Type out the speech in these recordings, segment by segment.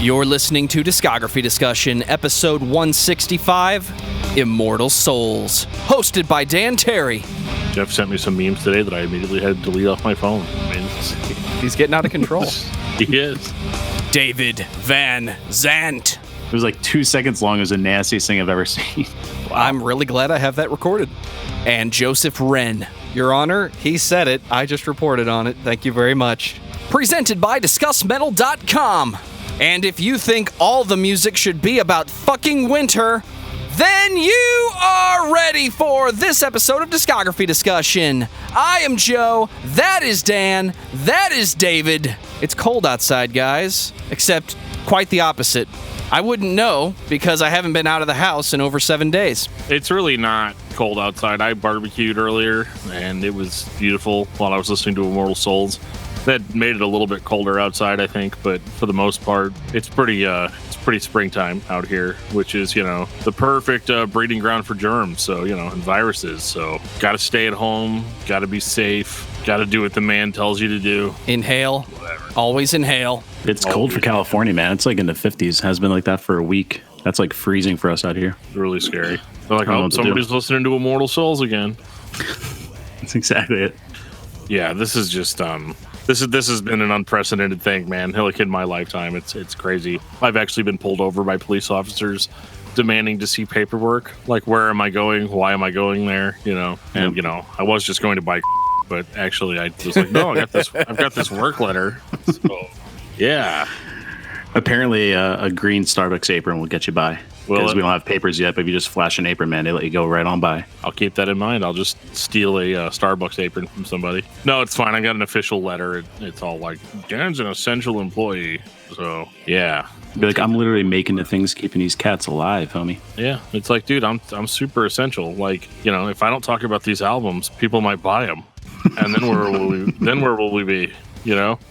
You're listening to Discography Discussion, episode 165, Immortal Souls, hosted by Dan Terry. Jeff sent me some memes today that I immediately had to delete off my phone. I mean, he's getting out of control. He is. David Van Zandt. It was like 2 seconds long. It was the nastiest thing I've ever seen. Wow. I'm really glad I have that recorded. And Joseph Wren. Your Honor, he said it. I just reported on it. Thank you very much. Presented by discussmetal.com. And if you think all the music should be about fucking winter, then you are ready for this episode of Discography Discussion. I am Joe, that is Dan, that is David. It's cold outside, guys, except quite the opposite. I wouldn't know because I haven't been out of the house in over 7 days. It's really not cold outside. I barbecued earlier, and it was beautiful while I was listening to Immortal Souls. That made it a little bit colder outside, I think, but for the most part, it's pretty springtime out here, which is, the perfect breeding ground for germs, and viruses. So, got to stay at home, got to be safe, got to do what the man tells you to do. Inhale. Whatever. Always inhale. It's cold for California, man. It's like in the 50s. Has been like that for a week. That's like freezing for us out here. It's really scary. They're like, oh, somebody's listening to Immortal Souls again. That's exactly it. Yeah, this is just This has been an unprecedented thing, man. Like in my lifetime, it's crazy. I've actually been pulled over by police officers demanding to see paperwork. Like, where am I going? Why am I going there? And I was just going to buy, but actually I was like, no, I've got this work letter. So, yeah. Apparently, a green Starbucks apron will get you by. Because we don't have papers yet, but if you just flash an apron, man, they let you go right on by. I'll keep that in mind. I'll just steal a Starbucks apron from somebody. No, it's fine. I got an official letter. It's all like, Dan's an essential employee. So, yeah. Be like, I'm literally making the things keeping these cats alive, homie. Yeah. It's like, dude, I'm super essential. Like, if I don't talk about these albums, people might buy them. And then where will we be?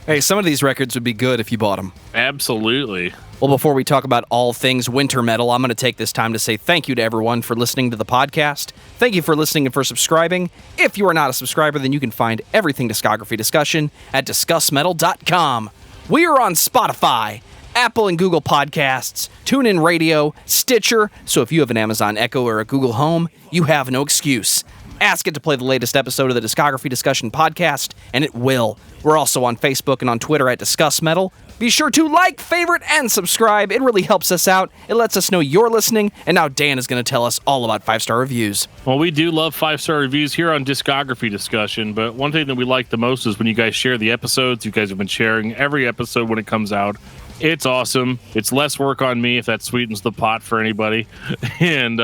Hey, some of these records would be good if you bought them. Absolutely. Well, before we talk about all things Wintermetal, I'm going to take this time to say thank you to everyone for listening to the podcast. Thank you for listening and for subscribing. If you are not a subscriber, then you can find everything Discography Discussion at discussmetal.com. We are on Spotify, Apple and Google Podcasts, TuneIn Radio, Stitcher, so if you have an Amazon Echo or a Google Home, you have no excuse. Ask it to play the latest episode of the Discography Discussion podcast, and it will. We're also on Facebook and on Twitter at discussmetal. Be sure to like, favorite, and subscribe. It really helps us out. It lets us know you're listening, and now Dan is going to tell us all about 5-star reviews. Well, we do love 5-star reviews here on Discography Discussion, but one thing that we like the most is when you guys share the episodes. You guys have been sharing every episode when it comes out. It's awesome. It's less work on me if that sweetens the pot for anybody. And,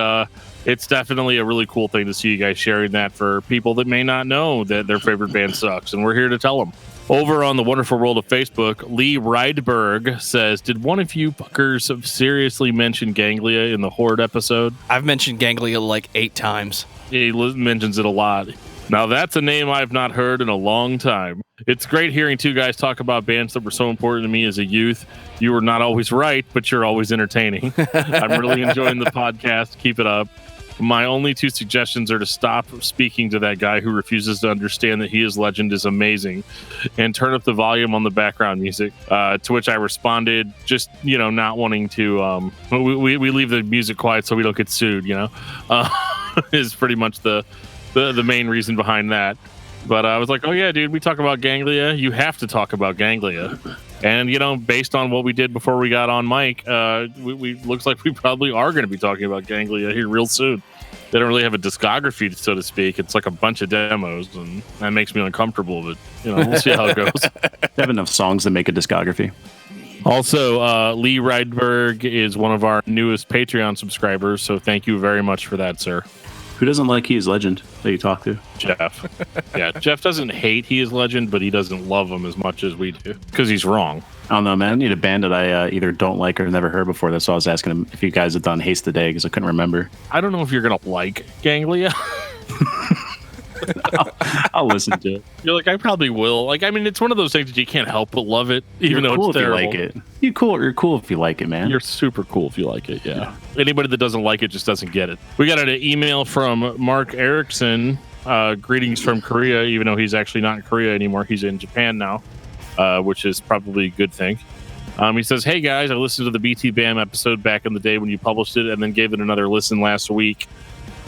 it's definitely a really cool thing to see you guys sharing that for people that may not know that their favorite band sucks, and we're here to tell them. Over on the wonderful world of Facebook, Lee Rydberg says, did one of you fuckers seriously mention Ganglia in the Horde episode? I've mentioned Ganglia like 8 times. He mentions it a lot. Now that's a name I've not heard in a long time. It's great hearing two guys talk about bands that were so important to me as a youth. You were not always right, but you're always entertaining. I'm really enjoying the podcast. Keep it up. My only 2 suggestions are to stop speaking to that guy who refuses to understand that he is legend is amazing, and turn up the volume on the background music. To which I responded, just, not wanting to, we leave the music quiet so we don't get sued, is pretty much the main reason behind that. But I was like, oh yeah, dude, we talk about Ganglia. You have to talk about Ganglia. And, based on what we did before we got on mic, we looks like we probably are going to be talking about Ganglia here real soon. They don't really have a discography, so to speak. It's like a bunch of demos, and that makes me uncomfortable, but, we'll see how it goes. They have enough songs to make a discography. Also, Lee Rydberg is one of our newest Patreon subscribers, so thank you very much for that, sir. Who doesn't like He Is Legend that you talk to? Jeff. Yeah, Jeff doesn't hate He Is Legend, but he doesn't love him as much as we do, because he's wrong. I don't know, man. I need a band that I either don't like or never heard before. That's why I was asking him if you guys had done Haste the Day, because I couldn't remember. I don't know if you're going to like Ganglia. I'll listen to it. You're like, I probably will. Like, I mean, it's one of those things that you can't help but love it, even though it's terrible. If you like it. You're cool if you like it, man. You're super cool if you like it, yeah. Anybody that doesn't like it just doesn't get it. We got an email from Mark Erickson. Greetings from Korea, even though he's actually not in Korea anymore. He's in Japan now, which is probably a good thing. He says, "Hey guys, I listened to the BT Bam episode back in the day when you published it and then gave it another listen last week.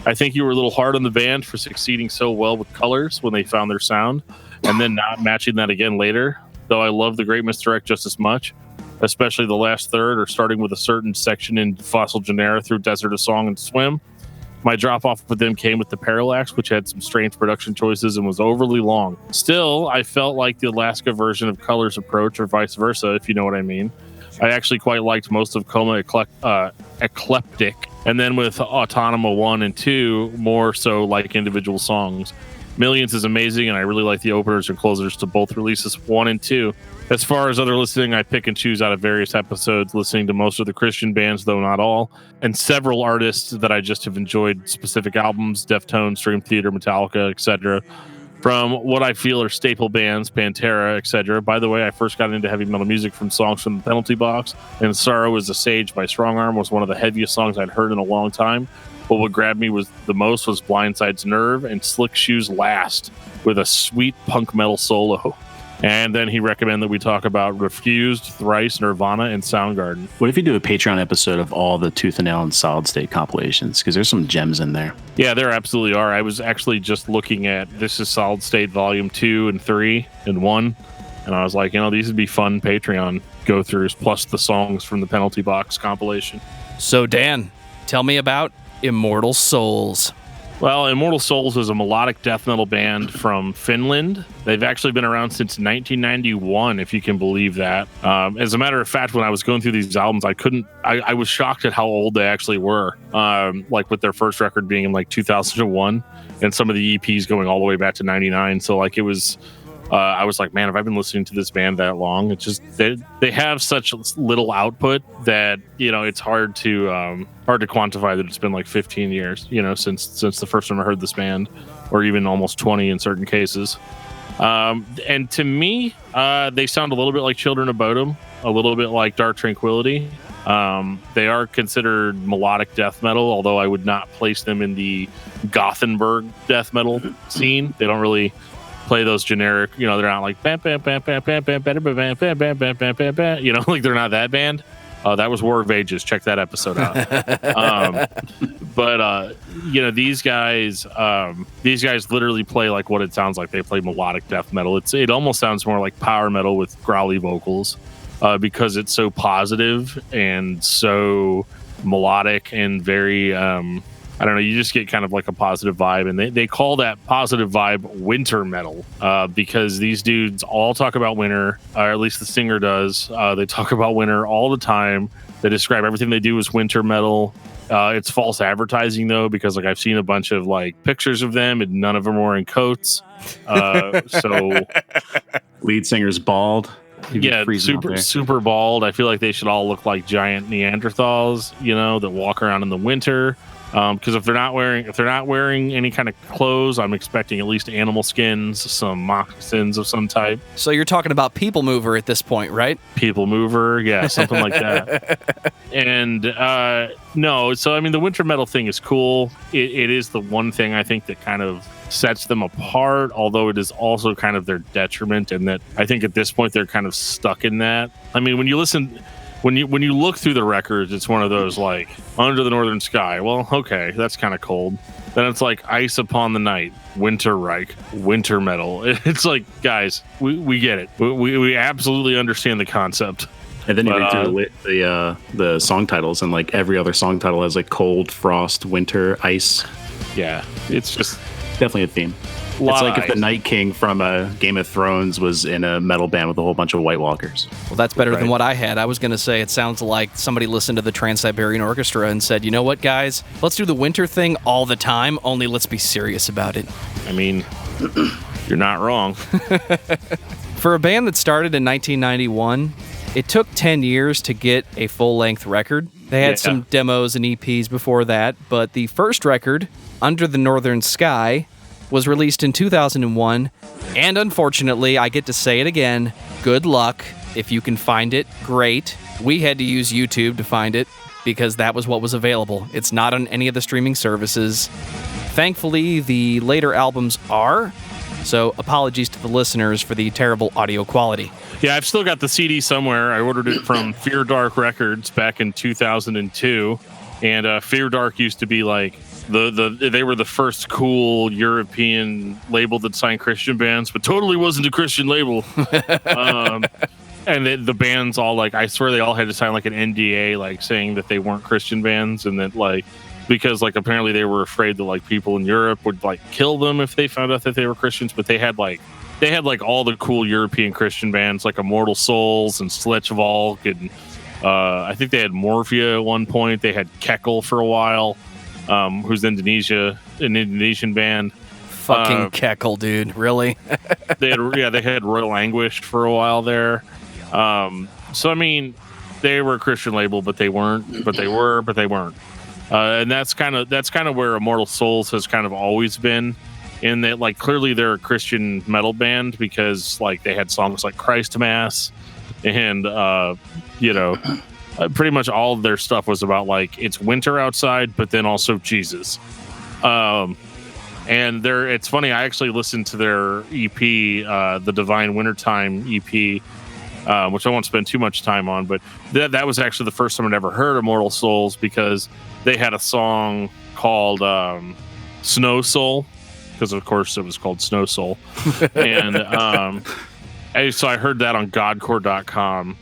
I think you were a little hard on the band for succeeding so well with Colors when they found their sound and then not matching that again later, though I love the Great Misdirect just as much, especially the last third or starting with a certain section in Fossil Genera through Desert of Song and Swim. My drop-off with them came with the Parallax, which had some strange production choices and was overly long. Still, I felt like the Alaska version of Colors' approach, or vice versa, if you know what I mean. I actually quite liked most of Coma Eclectic, and then with Autonoma 1 and 2, more so like individual songs. Millions is amazing, and I really like the openers and closers to both releases 1 and 2. As far as other listening, I pick and choose out of various episodes, listening to most of the Christian bands, though not all, and several artists that I just have enjoyed specific albums, Deftones, Dream Theater, Metallica, etc. From what I feel are staple bands, Pantera, etc. By the way, I first got into heavy metal music from songs from the Penalty Box, and Sorrow is a Sage by Strongarm was one of the heaviest songs I'd heard in a long time. But what grabbed me was Blindside's Nerve and Slick Shoes Last with a sweet punk metal solo. And then he recommended that we talk about Refused, Thrice, Nirvana, and Soundgarden. What if you do a Patreon episode of all the Tooth and Nail and Solid State compilations? Because there's some gems in there. Yeah, there absolutely are. I was actually just looking at This Is Solid State Volume 2 and 3 and 1. And I was like, these would be fun Patreon go-throughs, plus the songs from the Penalty Box compilation. So, Dan, tell me about Immortal Souls. Well, Immortal Souls is a melodic death metal band from Finland. They've actually been around since 1991, if you can believe that. As a matter of fact, when I was going through these albums, I was shocked at how old they actually were. Like with their first record being in like 2001 and some of the EPs going all the way back to 99. So like it was, I was like, man, have I been listening to this band that long? It's just, they have such little output that, it's hard to quantify that it's been like 15 years, since the first time I heard this band, or even almost 20 in certain cases. And to me, they sound a little bit like Children of Bodom, a little bit like Dark Tranquility. They are considered melodic death metal, although I would not place them in the Gothenburg death metal scene. They don't really play those generic, they're not like bam bam bam bam bam bam bam bam bam bam bam bam bam bam bam, like they're not that band. That was War of Ages. Check that episode out. But these guys literally play like what it sounds like. They play melodic death metal. It almost sounds more like power metal with growly vocals, because it's so positive and so melodic and very I don't know, you just get kind of like a positive vibe, and they call that positive vibe Wintermetal, because these dudes all talk about winter, or at least the singer does. They talk about winter all the time. They describe everything they do as winter metal. It's false advertising though, because like I've seen a bunch of like pictures of them and none of them are wearing coats. So lead singer's bald. Yeah, super bald. I feel like they should all look like giant Neanderthals, that walk around in the winter. Because if they're not wearing any kind of clothes, I'm expecting at least animal skins, some moccasins of some type. So you're talking about People Mover at this point, right? People Mover, yeah, something like that. And no, so I mean, the winter metal thing is cool. It is the one thing I think that kind of sets them apart, although it is also kind of their detriment, in that I think at this point they're kind of stuck in that. I mean, when you listen. When you look through the records, it's one of those like Under the Northern Sky. Well, okay, that's kind of cold. Then it's like Ice Upon the Night, Winterreich, Wintermetal. It's like, guys, we get it. We absolutely understand the concept. And then you read through the song titles, and like every other song title has like cold, frost, winter, ice. Yeah, it's just definitely a theme. It's like if the Night King from Game of Thrones was in a metal band with a whole bunch of White Walkers. Well, that's better than what I had. I was going to say it sounds like somebody listened to the Trans-Siberian Orchestra and said, you know what, guys? Let's do the winter thing all the time, only let's be serious about it. I mean, you're not wrong. For a band that started in 1991, it took 10 years to get a full-length record. They had some demos and EPs before that, but the first record, Under the Northern Sky, was released in 2001, and unfortunately, I get to say it again, good luck. If you can find it, great. We had to use YouTube to find it, because that was what was available. It's not on any of the streaming services. Thankfully, the later albums are, So apologies to the listeners for the terrible audio quality. Yeah, I've still got the CD somewhere. I ordered it from Fear Dark Records back in 2002, and Fear Dark used to be like they were the first cool European label that signed Christian bands, but totally wasn't a Christian label. And the bands all like, I swear they all had to sign like an NDA, like saying that they weren't Christian bands, and that like because like apparently they were afraid that like people in Europe would like kill them if they found out that they were Christians, but they had like all the cool European Christian bands like Immortal Souls and Sletchvalk, and I think they had Morphia at one point. They had Kekel for a while, who's an Indonesian band. Fucking Kekel, dude, really? they had Royal Anguish for a while there. So I mean, they were a Christian label, but they weren't. But they weren't. And that's kind of where Immortal Souls has kind of always been. In that, like, clearly they're a Christian metal band because, like, they had songs like Christ Mass, and pretty much all of their stuff was about like it's winter outside, but then also Jesus. And it's funny. I actually listened to their EP, the Divine Wintertime EP, which I won't spend too much time on, but that was actually the first time I'd ever heard Immortal Souls because they had a song called Snow Soul. Because of course it was called Snow Soul, and so I heard that on Godcore.com.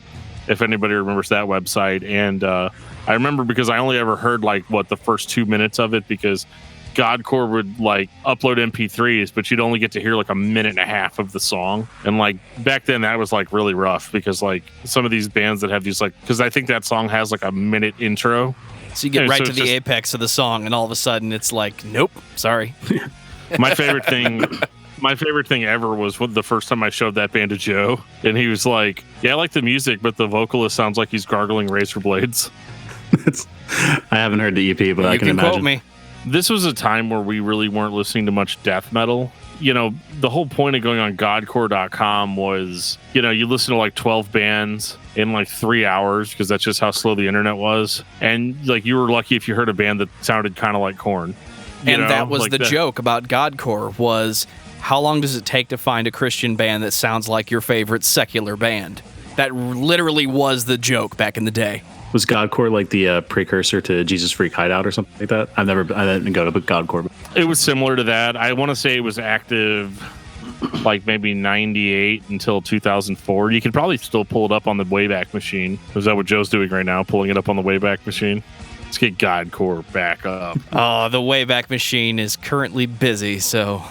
If anybody remembers that website, and I remember because I only ever heard like the first 2 minutes of it because Godcore would like upload MP3s, but you'd only get to hear like a minute and a half of the song, and like back then that was like really rough because like some of these bands that have these like because I think that song has like a minute intro, so you get right to the apex of the song, and all of a sudden it's like nope, sorry. My favorite thing ever was the first time I showed that band to Joe, and he was like, "Yeah, I like the music, but the vocalist sounds like he's gargling razor blades." I haven't heard the EP, but I can imagine. Quote me. This was a time where we really weren't listening to much death metal. You know, the whole point of going on Godcore.com was, you listen to like 12 bands in like 3 hours because that's just how slow the internet was, and like you were lucky if you heard a band that sounded kind of like Korn. And that was like the joke about Godcore was how long does it take to find a Christian band that sounds like your favorite secular band? That literally was the joke back in the day. Was Godcore like the precursor to Jesus Freak Hideout or something like that? I didn't go to Godcore. It was similar to that. I want to say it was active like maybe 98 until 2004. You can probably still pull it up on the Wayback Machine. Is that what Joe's doing right now? Pulling it up on the Wayback Machine? Let's get Godcore back up. Oh, the Wayback Machine is currently busy, so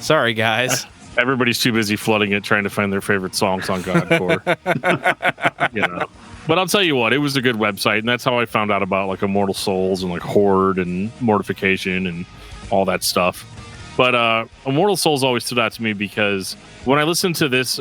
sorry, guys. Everybody's too busy flooding it, trying to find their favorite songs on Godcore. But I'll tell you what, it was a good website, and that's how I found out about like Immortal Souls and like Horde and Mortification and all that stuff. But Immortal Souls always stood out to me because when I listened to this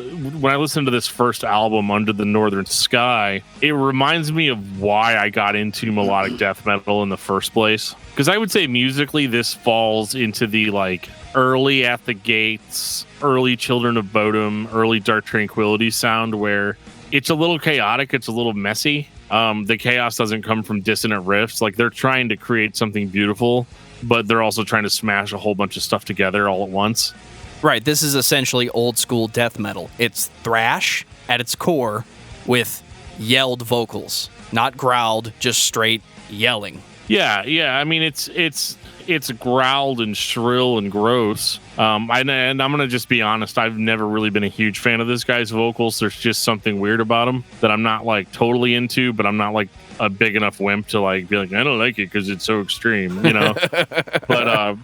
first album, Under the Northern Sky, it reminds me of why I got into melodic death metal in the first place. Because I would say musically, this falls into the like early At the Gates, early Children of Bodom, early Dark Tranquillity sound, where it's a little chaotic, it's a little messy. The chaos doesn't come from dissonant riffs. Like they're trying to create something beautiful, but they're also trying to smash a whole bunch of stuff together all at once. Right, this is essentially old school death metal. It's thrash at its core with yelled vocals, not growled, just straight yelling. Yeah. I mean, it's growled and shrill and gross. And I'm gonna just be honest. I've never really been a huge fan of this guy's vocals. There's just something weird about him that I'm not like totally into, but I'm not like a big enough wimp to like be like I don't like it because it's so extreme, But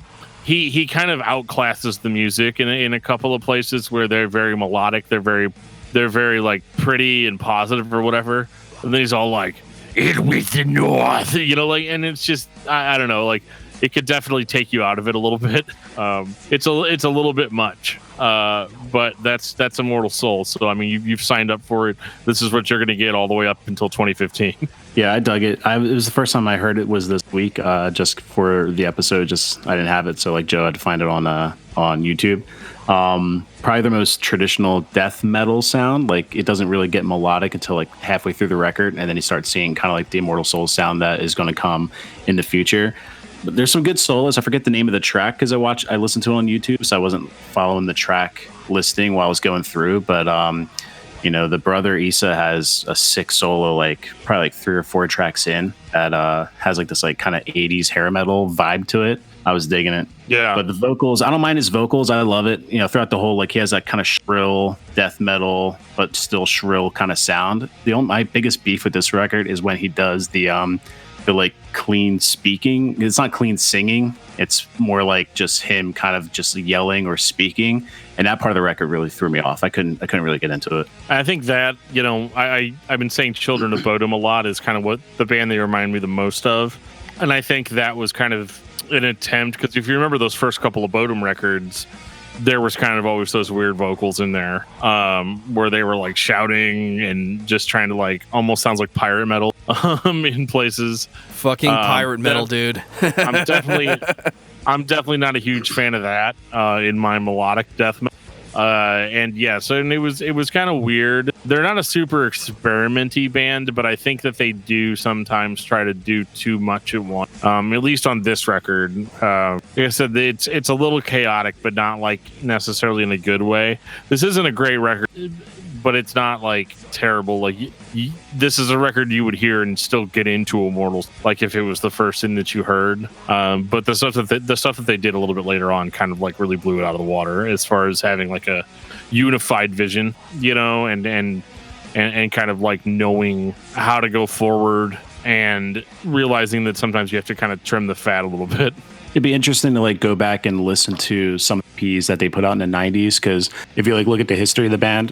he kind of outclasses the music in a couple of places where they're very melodic. They're very like pretty and positive or whatever. And then he's all like, "In with the North," and it's just I don't know, like it could definitely take you out of it a little bit. It's a little bit much, but that's Immortal Souls. So I mean, you've signed up for it. This is what you're going to get all the way up until 2015. Yeah, I dug it. It was the first time I heard it was this week, just for the episode. Just I didn't have it, so like Joe had to find it on YouTube. Probably the most traditional death metal sound. Like it doesn't really get melodic until like halfway through the record, and then you start seeing kind of like the Immortal Souls sound that is going to come in the future. But there's some good solos. I forget the name of the track because I listened to it on YouTube, so I wasn't following the track listing while I was going through. But the brother Issa has a sick solo, like probably like 3 or 4 tracks in that has like this like kind of 80s hair metal vibe to it. I was digging it. Yeah. But the vocals, I don't mind his vocals. I love it. Throughout the whole, like he has that kind of shrill death metal, but still shrill kind of sound. My biggest beef with this record is when he does the like clean speaking. It's not clean singing. It's more like just him kind of just yelling or speaking. And that part of the record really threw me off. I couldn't really get into it. I think that, I've been saying Children of Bodom a lot is kind of what the band they remind me the most of. And I think that was kind of an attempt, because if you remember those first couple of Bodom records, there was kind of always those weird vocals in there where they were like shouting and just trying to like almost sounds like pirate metal in places. Fucking pirate metal, dude. I'm definitely not a huge fan of that in my melodic death metal. And it was kind of weird. They're not a super experimenty band, but I think that they do sometimes try to do too much at once. At least on this record, like I said, it's a little chaotic, but not like necessarily in a good way. This isn't a great record, but it's not like terrible. Like this is a record you would hear and still get into Immortal, like if it was the first thing that you heard. But the stuff that they did a little bit later on kind of like really blew it out of the water as far as having like a unified vision, and kind of like knowing how to go forward and realizing that sometimes you have to kind of trim the fat a little bit. It'd be interesting to like go back and listen to some EPs that they put out in the 90s, because if you like look at the history of the band,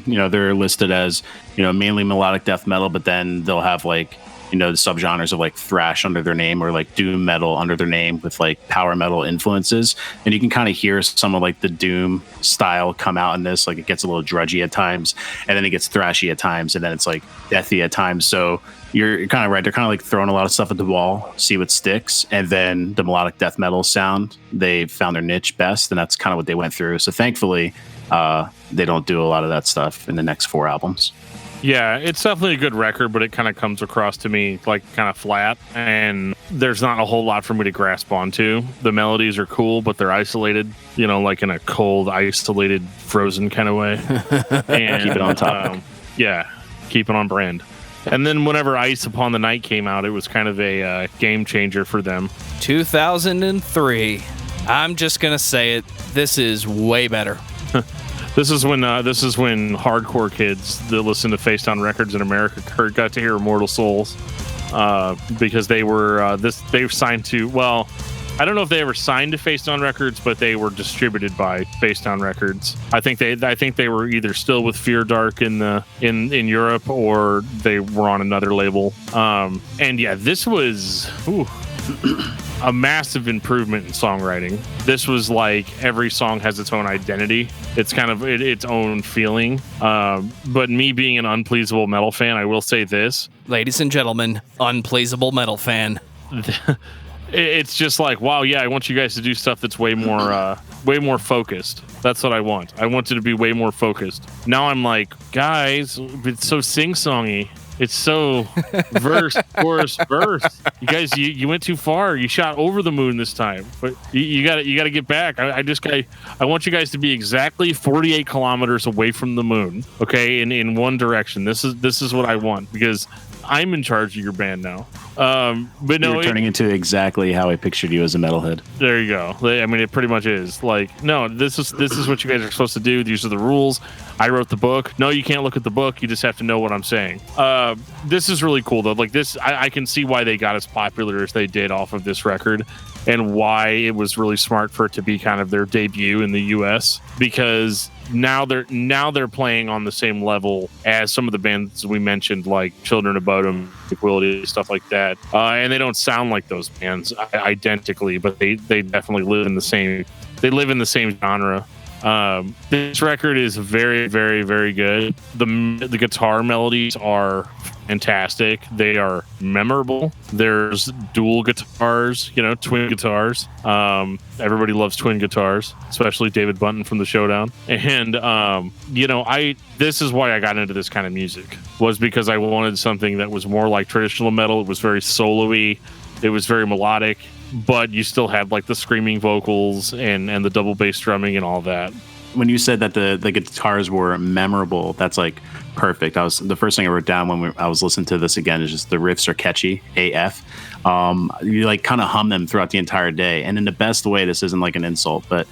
they're listed as mainly melodic death metal, but then they'll have like the subgenres of like thrash under their name or like doom metal under their name with like power metal influences, and you can kind of hear some of like the doom style come out in this. Like it gets a little drudgy at times, and then it gets thrashy at times, and then it's like deathy at times. So you're kind of right. They're kind of like throwing a lot of stuff at the wall, see what sticks. And then the melodic death metal sound, they found their niche best. And that's kind of what they went through. So thankfully, they don't do a lot of that stuff in the next 4 albums. Yeah, it's definitely a good record, but it kind of comes across to me like kind of flat. And there's not a whole lot for me to grasp onto. The melodies are cool, but they're isolated, like in a cold, isolated, frozen kind of way. And keep it on top. Keep it on brand. And then whenever Ice Upon the Night came out, it was kind of a game changer for them. 2003. I'm just going to say it. This is way better. This is when hardcore kids that listen to Face Down Records in America got to hear Immortal Souls because they were they signed to, well, I don't know if they ever signed to Face Down Records, but they were distributed by Face Down Records. I think they were either still with Fear Dark in Europe, or they were on another label. And yeah, this was a massive improvement in songwriting. This was like every song has its own identity. It's kind of its own feeling. But me being an unpleasable metal fan, I will say this. Ladies and gentlemen, unpleasable metal fan. It's just like, wow, yeah, I want you guys to do stuff that's way more focused. That's what I want. I want it to be way more focused. Now I'm like, guys, it's so sing-songy. It's so verse, chorus, verse. You guys, you went too far. You shot over the moon this time. But you got to get back. I want you guys to be exactly 48 kilometers away from the moon. Okay, in one direction. This is what I want, because I'm in charge of your band now. But no, you're turning into exactly how I pictured you as a metalhead. There you go. I mean, it pretty much is. Like, no, this is what you guys are supposed to do. These are the rules. I wrote the book. No, you can't look at the book. You just have to know what I'm saying. This is really cool, though. Like this, I can see why they got as popular as they did off of this record, and why it was really smart for it to be kind of their debut in the U.S. because now they're playing on the same level as some of the bands we mentioned, like Children of Bodom, Equality, stuff like that. And they don't sound like those bands identically, but they definitely live in the same. They live in the same genre. This record is very, very, very good. The guitar melodies are fantastic. They are memorable. There's dual guitars, twin guitars. Everybody loves twin guitars, especially David Bunton from the Showdown. And this is why I got into this kind of music, was because I wanted something that was more like traditional metal. It was very solo-y. It was very melodic. but you still had like the screaming vocals and the double bass drumming and all that. When you said that the guitars were memorable, that's like perfect. The first thing I wrote down when I was listening to this again is just the riffs are catchy AF. You like kind of hum them throughout the entire day, and in the best way. This isn't like an insult, but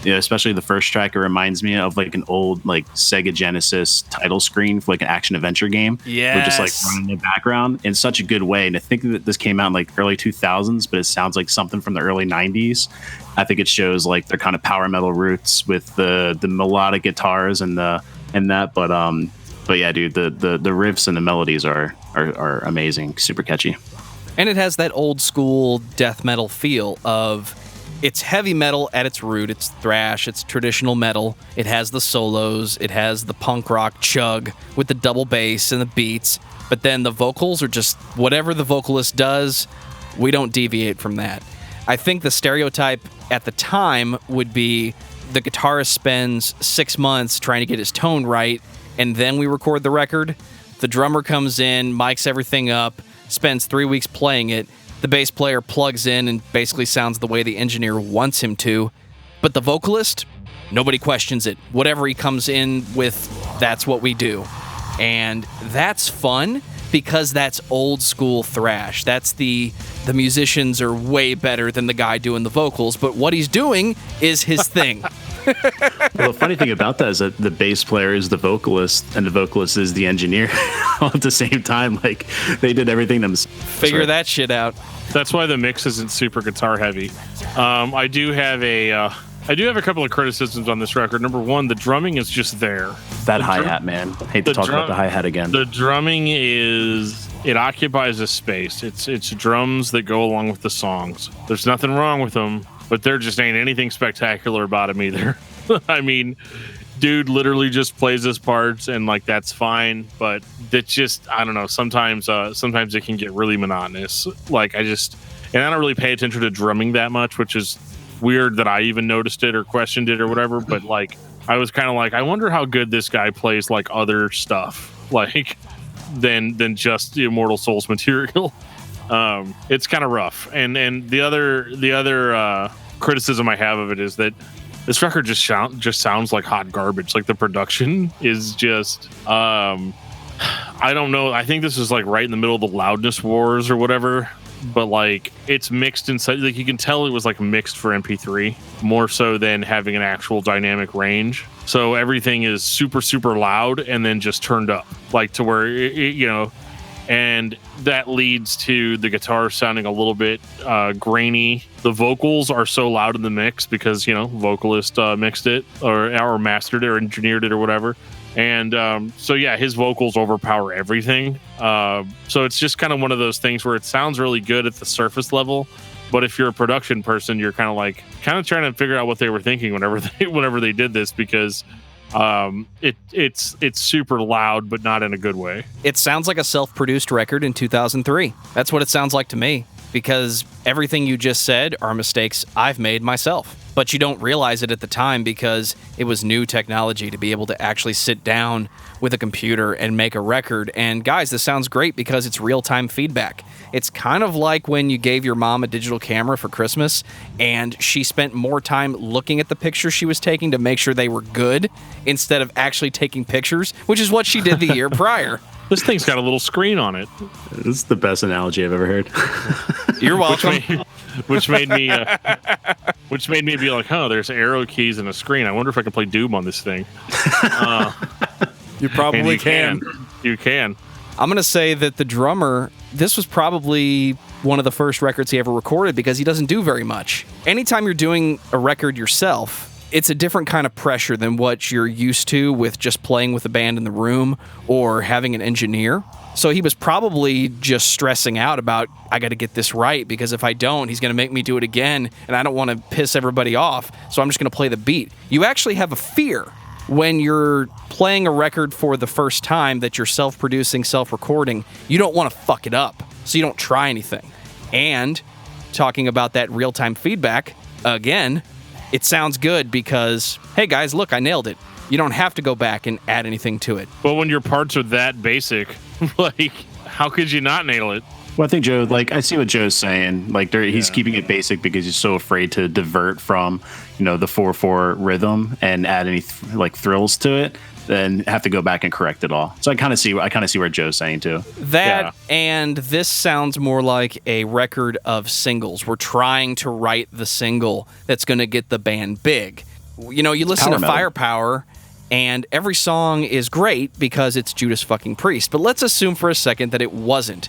especially the first track, it reminds me of like an old like Sega Genesis title screen for like an action adventure game. Yeah, just like running in the background in such a good way. And I think that this came out in like early 2000s, but it sounds like something from the early 90s. I think it shows like their kind of power metal roots with the melodic guitars and that. But yeah, dude, the riffs and the melodies are amazing, super catchy. And it has that old school death metal feel of. It's heavy metal at its root. It's thrash. It's traditional metal. It has the solos. It has the punk rock chug with the double bass and the beats. But then the vocals are just whatever the vocalist does, we don't deviate from that. I think the stereotype at the time would be the guitarist spends 6 months trying to get his tone right, and then we record the record. The drummer comes in, mics everything up, spends 3 weeks playing it. The bass player plugs in and basically sounds the way the engineer wants him to. But the vocalist, nobody questions it. Whatever he comes in with, that's what we do. And that's fun because that's old school thrash. That's the musicians are way better than the guy doing the vocals, but what he's doing is his thing. Well, the funny thing about that is that the bass player is the vocalist and the vocalist is the engineer all at the same time. Like they did everything themselves. Figure that shit out. That's why the mix isn't super guitar heavy. I do have a couple of criticisms on this record. Number one, the drumming is just there. That hi-hat, man. Hate to talk about the hi-hat again. The drumming it occupies a space. It's drums that go along with the songs. There's nothing wrong with them, but there just ain't anything spectacular about him either. I mean, dude literally just plays his parts and like that's fine, but that just I don't know. Sometimes it can get really monotonous. Like I don't really pay attention to drumming that much, which is weird that I even noticed it or questioned it or whatever. But like I was kind of like, I wonder how good this guy plays like other stuff, like than just the Immortal Souls material. It's kind of rough. And the other criticism I have of it is that this record just sounds like hot garbage. Like the production is just, I don't know. I think this is like right in the middle of the loudness wars or whatever. But like it's mixed inside. Like you can tell it was like mixed for MP3 more so than having an actual dynamic range. So everything is super super loud and then just turned up like to where and that leads to the guitar sounding a little bit grainy. The vocals are so loud in the mix because, vocalist mixed it or mastered it or engineered it or whatever. And so, yeah, his vocals overpower everything. So it's just kind of one of those things where it sounds really good at the surface level. But if you're a production person, you're kind of trying to figure out what they were thinking whenever they did this, because it's super loud, but not in a good way. It sounds like a self-produced record in 2003. That's what it sounds like to me, because everything you just said are mistakes I've made myself. But you don't realize it at the time because it was new technology to be able to actually sit down with a computer and make a record. And guys, this sounds great because it's real-time feedback. It's kind of like when you gave your mom a digital camera for Christmas and she spent more time looking at the pictures she was taking to make sure they were good instead of actually taking pictures, which is what she did the year prior. This thing's got a little screen on it. This is the best analogy I've ever heard. You're welcome. Which made me be like, there's arrow keys and a screen. I wonder if I can play Doom on this thing. You probably can. You can. I'm going to say that the drummer, this was probably one of the first records he ever recorded because he doesn't do very much. Anytime you're doing a record yourself, it's a different kind of pressure than what you're used to with just playing with a band in the room or having an engineer. So he was probably just stressing out about, I got to get this right, because if I don't, he's going to make me do it again, and I don't want to piss everybody off, so I'm just going to play the beat. You actually have a fear when you're playing a record for the first time that you're self-producing, self-recording. You don't want to fuck it up, so you don't try anything. And talking about that real-time feedback, again, it sounds good because, hey guys, look, I nailed it. You don't have to go back and add anything to it. Well, when your parts are that basic, like, how could you not nail it? Well, I think Joe, like, I see what Joe's saying. Like, he's keeping it basic because he's so afraid to divert from, the 4/4 rhythm and add any thrills to it, then have to go back and correct it all. So I kind of see where Joe's saying too. And this sounds more like a record of singles. We're trying to write the single that's going to get the band big. You listen to Firepower, and every song is great because it's Judas fucking Priest. But let's assume for a second that it wasn't.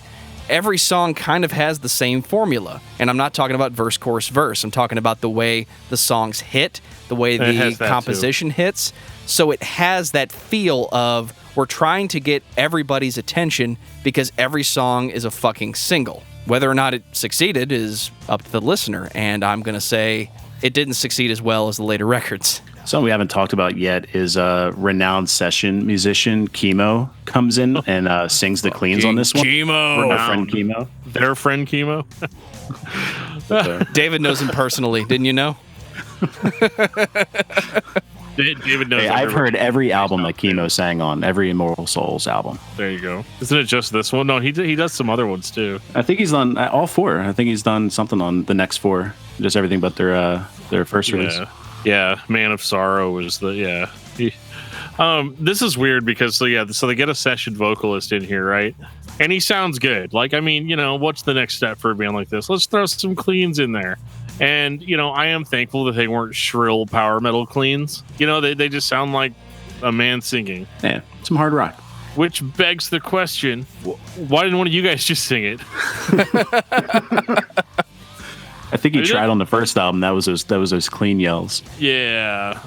Every song kind of has the same formula. And I'm not talking about verse, chorus, verse. I'm talking about the way the songs hit, the way the composition hits. So it has that feel of we're trying to get everybody's attention because every song is a fucking single. Whether or not it succeeded is up to the listener. And I'm going to say it didn't succeed as well as the later records. Something we haven't talked about yet is renowned session musician Chemo comes in and sings the cleans on this one. Chemo. Our friend Chemo. Their friend Chemo. David knows him personally, didn't you know? David knows. Hey, I've heard every album that Chemo sang on, every Immortal Souls album. There you go. Isn't it just this one? No, he does some other ones too. I think he's done all 4. I think he's done something on the next 4. Just everything but their first release. Yeah, Man of Sorrow was this is weird because so they get a session vocalist in here, right? And he sounds good. Like, I mean, what's the next step for a band like this? Let's throw some cleans in there. And, I am thankful that they weren't shrill power metal cleans. They just sound like a man singing. Yeah, some hard rock. Which begs the question, why didn't one of you guys just sing it? I think he tried on the first album. That was those clean yells. Yeah,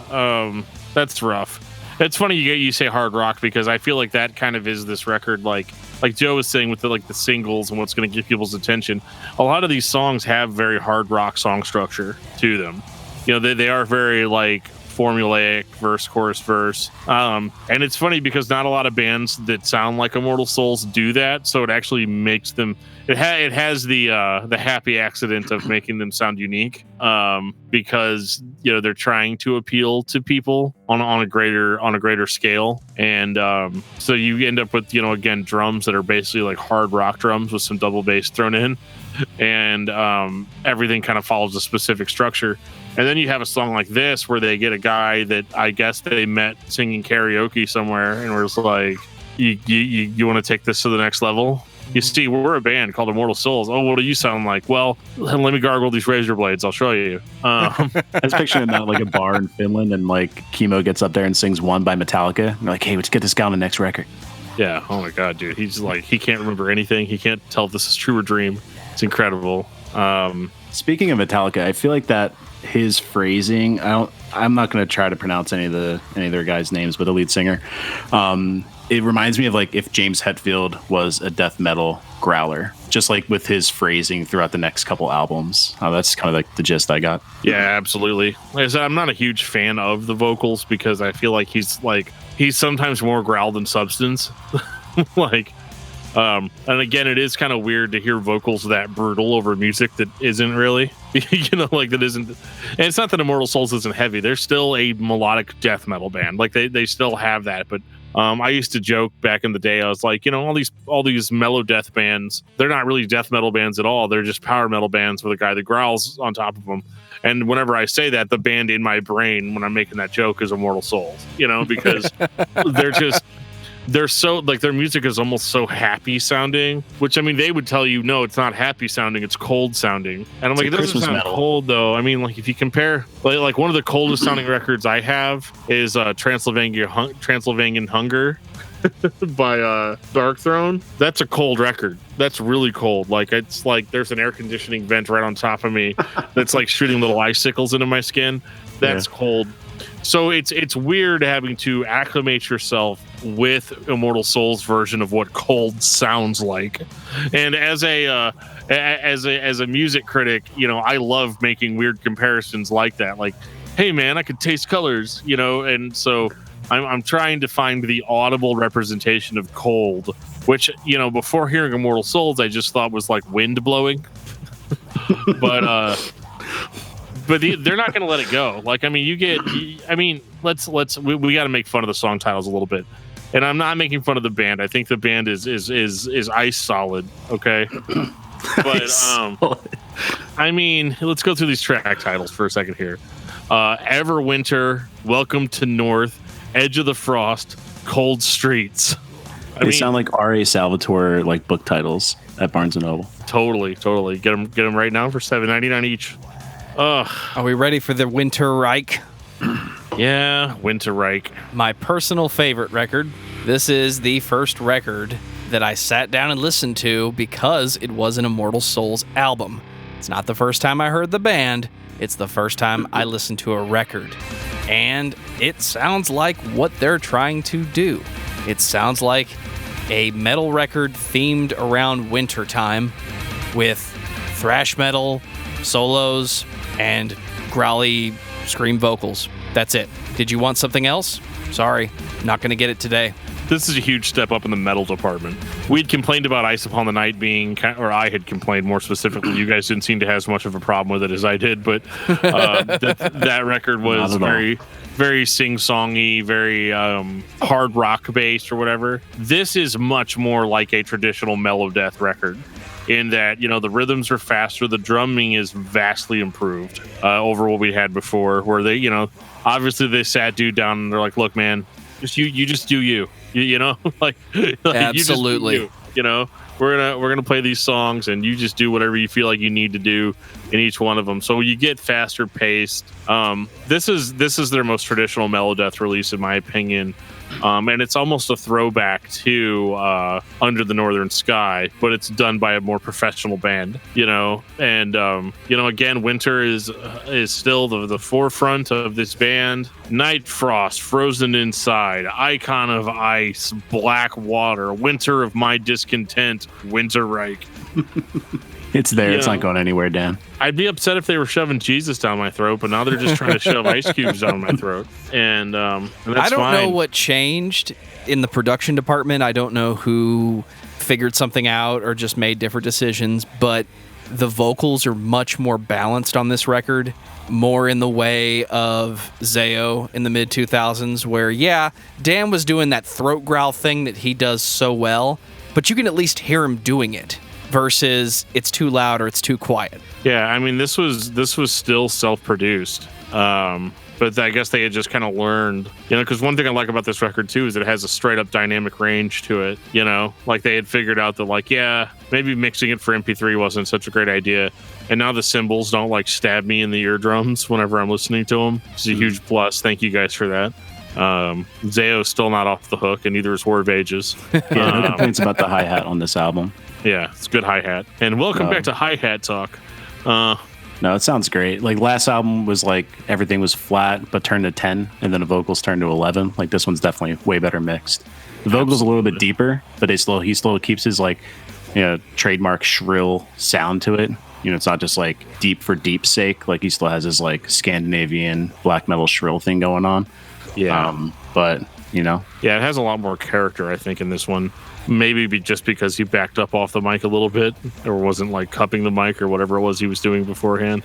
that's rough. It's funny you say hard rock because I feel like that kind of is this record. Like Joe was saying with the singles and what's going to get people's attention. A lot of these songs have very hard rock song structure to them. They are very formulaic, verse, chorus, verse. And it's funny because not a lot of bands that sound like Immortal Souls do that. So it actually makes them. It has the happy accident of making them sound unique because they're trying to appeal to people on a greater scale, and so you end up with again drums that are basically like hard rock drums with some double bass thrown in, and everything kind of follows a specific structure. And then you have a song like this where they get a guy that I guess they met singing karaoke somewhere, and we're just like, you want to take this to the next level? You see, we're a band called Immortal Souls. Oh, what do you sound like? Well, let me gargle these razor blades. I'll show you. I was picturing that like a bar in Finland, and Chemo gets up there and sings One by Metallica. And they're like, hey, let's get this guy on the next record. Yeah. Oh my God, dude. He's he can't remember anything. He can't tell if this is true or dream. It's incredible. Speaking of Metallica, I feel like that his phrasing. I'm not going to try to pronounce any of their guys' names, but the lead singer. It reminds me of if James Hetfield was a death metal growler, just with his phrasing throughout the next couple albums. That's kind of the gist I got. Yeah, absolutely. Like I said, I'm not a huge fan of the vocals because I feel like he's sometimes more growl than substance. And again, it is kind of weird to hear vocals that brutal over music that isn't really, that isn't. And it's not that Immortal Souls isn't heavy. They're still a melodic death metal band. They still have that, but. I used to joke back in the day. I was like, all these mellow death bands, they're not really death metal bands at all. They're just power metal bands with a guy that growls on top of them. And whenever I say that, the band in my brain when I'm making that joke is Immortal Souls, because they're so their music is almost so happy sounding, which I mean, they would tell you, no, it's not happy sounding, it's cold sounding. And I'm like, it doesn't sound cold though. I mean, if you compare like one of the coldest sounding records I have is Transylvanian Hunger by Dark Throne. That's a cold record. That's really cold. It's there's an air conditioning vent right on top of me that's shooting little icicles into my skin. That's cold. So it's weird having to acclimate yourself with Immortal Souls' version of what cold sounds like. And as a music critic, I love making weird comparisons like that. Hey man, I could taste colors, and so I'm trying to find the audible representation of cold, which, before hearing Immortal Souls, I just thought was like wind blowing. But they're not going to let it go. We got to make fun of the song titles a little bit. and I'm not making fun of the band. I think the band is ice solid. Okay, but I mean, let's go through these track titles for a second here. Everwinter, Welcome to North, Edge of the Frost, Cold Streets. They sound like R.A. Salvatore like book titles at Barnes & Noble. Totally. Get them right now for $7.99 each. Are we ready for the Winterreich? Yeah, Winterreich. My personal favorite record. This is the first record that I sat down and listened to because it was an Immortal Souls album. It's not the first time I heard the band. It's the first time I listened to a record. And it sounds like what they're trying to do. It sounds like a metal record themed around wintertime with thrash metal, solos, and growly scream vocals. That's it. Did you want something else? Sorry, not going to get it today. This is a huge step up in the metal department. We'd complained about Ice Upon the Night being, or I had complained more specifically. You guys didn't seem to have as much of a problem with it as I did, but that record was very sing-songy, very hard rock based or whatever. This is much more like a traditional Melodeath record in that, the rhythms are faster, the drumming is vastly improved over what we had before, where they, obviously they sat dude down and they're like, look, man, you just do you. Like absolutely. You just do you. We're gonna play these songs and you just do whatever you feel like you need to do in each one of them. So you get faster paced. This is their most traditional Melodeath release in my opinion. And it's almost a throwback to Under the Northern Sky, but it's done by a more professional band, and again, Winter is still the forefront of this band. Night Frost, Frozen Inside, Icon of Ice, Black Water, Winter of My Discontent, Winterreich. It's there. It's not going anywhere, Dan. I'd be upset if they were shoving Jesus down my throat, but now they're just trying to shove ice cubes down my throat. And that's I don't fine. know what changed in the production department. I don't know who figured something out or just made different decisions, but the vocals are much more balanced on this record, more in the way of Zao in the mid-2000s, where, Dan was doing that throat growl thing that he does so well, but you can at least hear him doing it. Versus it's too loud or it's too quiet. Yeah, I mean this was still self-produced, but I guess they had just kind of learned, because one thing I like about this record too is it has a straight-up dynamic range to it. Like they had figured out that maybe mixing it for MP3 wasn't such a great idea, and now the cymbals don't stab me in the eardrums whenever I'm listening to them. It's a huge plus. Thank you guys for that. Zao's still not off the hook, and neither is War of Ages. No complaints about the hi-hat on this album. Yeah, it's good hi-hat. And welcome back to hi-hat talk. No, it sounds great. Last album was everything was flat but turned to 10, and then the vocals turned to 11. This one's definitely way better mixed. The vocals a little bit deeper, but he still keeps his trademark shrill sound to it. It's not just deep for deep's sake. He still has his Scandinavian black metal shrill thing going on. Yeah. But Yeah, it has a lot more character, I think, in this one. Maybe just because he backed up off the mic a little bit or wasn't cupping the mic or whatever it was he was doing beforehand.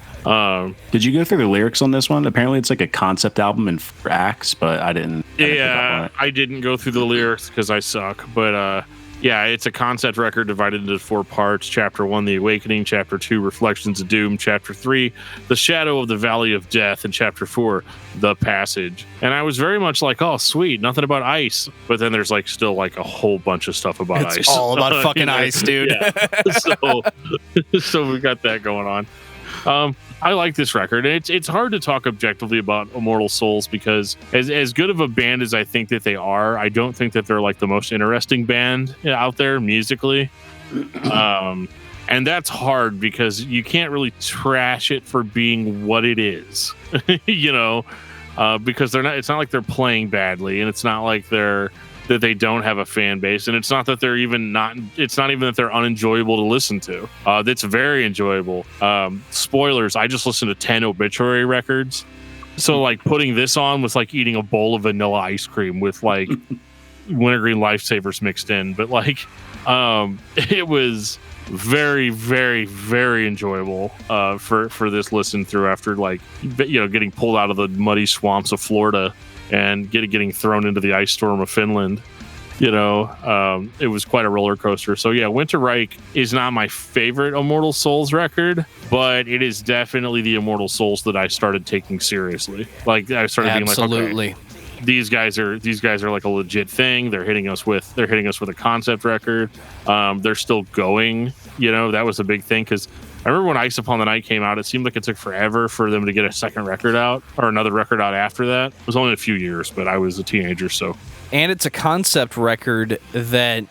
Did you go through the lyrics on this one? Apparently it's a concept album in 4 acts, but I didn't. I didn't go through the lyrics because I suck. But it's a concept record divided into 4 parts. Chapter 1, The Awakening. Chapter 2, Reflections of Doom. Chapter 3, The Shadow of the Valley of Death. And Chapter 4, The Passage. And I was very much oh, sweet, nothing about ice. But then there's still a whole bunch of stuff about ice. It's all about fucking ice, dude. Yeah. So we got that going on. I like this record. And it's hard to talk objectively about Immortal Souls because as good of a band as I think that they are, I don't think that they're the most interesting band out there musically. And that's hard because you can't really trash it for being what it is, because it's not like they're playing badly, and it's not like that they don't have a fan base, and it's not that it's not even that they're unenjoyable to listen to. That's very enjoyable. Spoilers, I just listened to 10 Obituary records. So putting this on was eating a bowl of vanilla ice cream with wintergreen lifesavers mixed in. But it was very, very, very enjoyable for this listen through after getting pulled out of the muddy swamps of Florida and getting thrown into the ice storm of Finland. It was quite a roller coaster. So yeah, Winterreich is not my favorite Immortal Souls record, but it is definitely the Immortal Souls that I started taking seriously. Like I started being like, okay, these guys are like a legit thing. They're hitting us with a concept record. They're still going. That was a big thing because I remember when Ice Upon the Night came out, it seemed like it took forever for them to get a second record out or another record out after that. It was only a few years, but I was a teenager, so. And it's a concept record that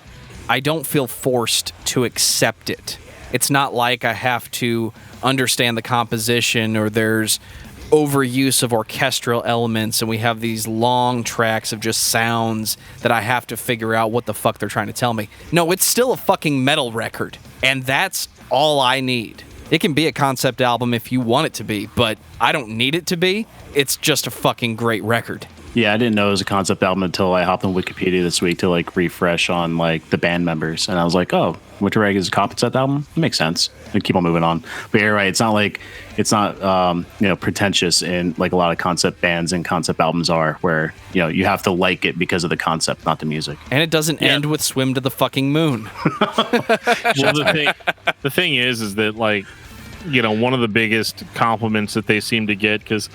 I don't feel forced to accept it. It's not like I have to understand the composition or there's overuse of orchestral elements and we have these long tracks of just sounds that I have to figure out what the fuck they're trying to tell me. No, it's still a fucking metal record, and that's all I need. It can be a concept album if you want it to be, but I don't need it to be. It's just a fucking great record. Yeah, I didn't know it was a concept album until I hopped on Wikipedia this week to like refresh on like the band members, and I was like, "Oh, Winterreich is a concept album. It makes sense." And keep on moving on. But you're right; it's not pretentious in like a lot of concept bands and concept albums are, where you have to like it because of the concept, not the music. And it doesn't end with "Swim to the Fucking Moon." Well, the thing is that like one of the biggest compliments that they seem to get, because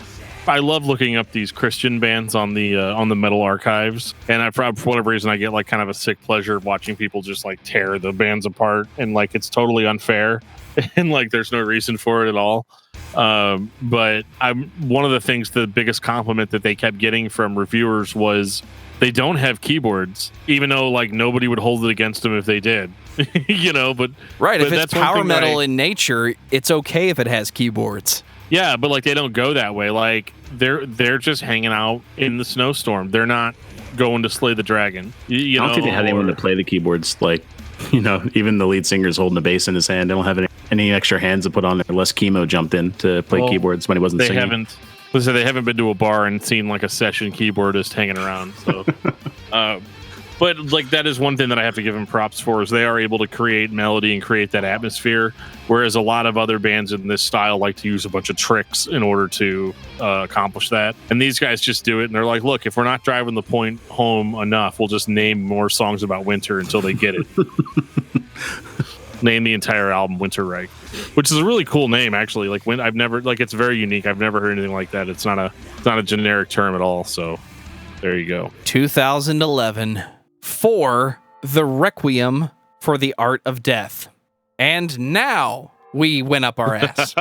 I love looking up these Christian bands on the Metal Archives, and for whatever reason I get like kind of a sick pleasure of watching people just like tear the bands apart, and like it's totally unfair, and like there's no reason for it at all. But one of the things, the biggest compliment that they kept getting from reviewers was they don't have keyboards, even though like nobody would hold it against them if they did. But right, but if it's power metal in nature, it's okay if it has keyboards. Yeah, but like they don't go that way. Like they're just hanging out in the snowstorm. They're not going to slay the dragon. I don't think they had anyone to play the keyboards. Like, even the lead singer's holding the bass in his hand. They don't have any extra hands to put on there. Les Chemo jumped in to play keyboards when he wasn't singing. They haven't been to a bar and seen like a session keyboardist hanging around. So, but like that is one thing that I have to give them props for, is they are able to create melody and create that atmosphere, whereas a lot of other bands in this style like to use a bunch of tricks in order to accomplish that. And these guys just do it, and they're like, look, if we're not driving the point home enough, we'll just name more songs about winter until they get it. Name the entire album Winterreich, which is a really cool name, actually. Like I've never, like, it's very unique. I've never heard anything like that. It's not a generic term at all. So there you go. 2011 for the Requiem for the Art of Death. And now we went up our ass.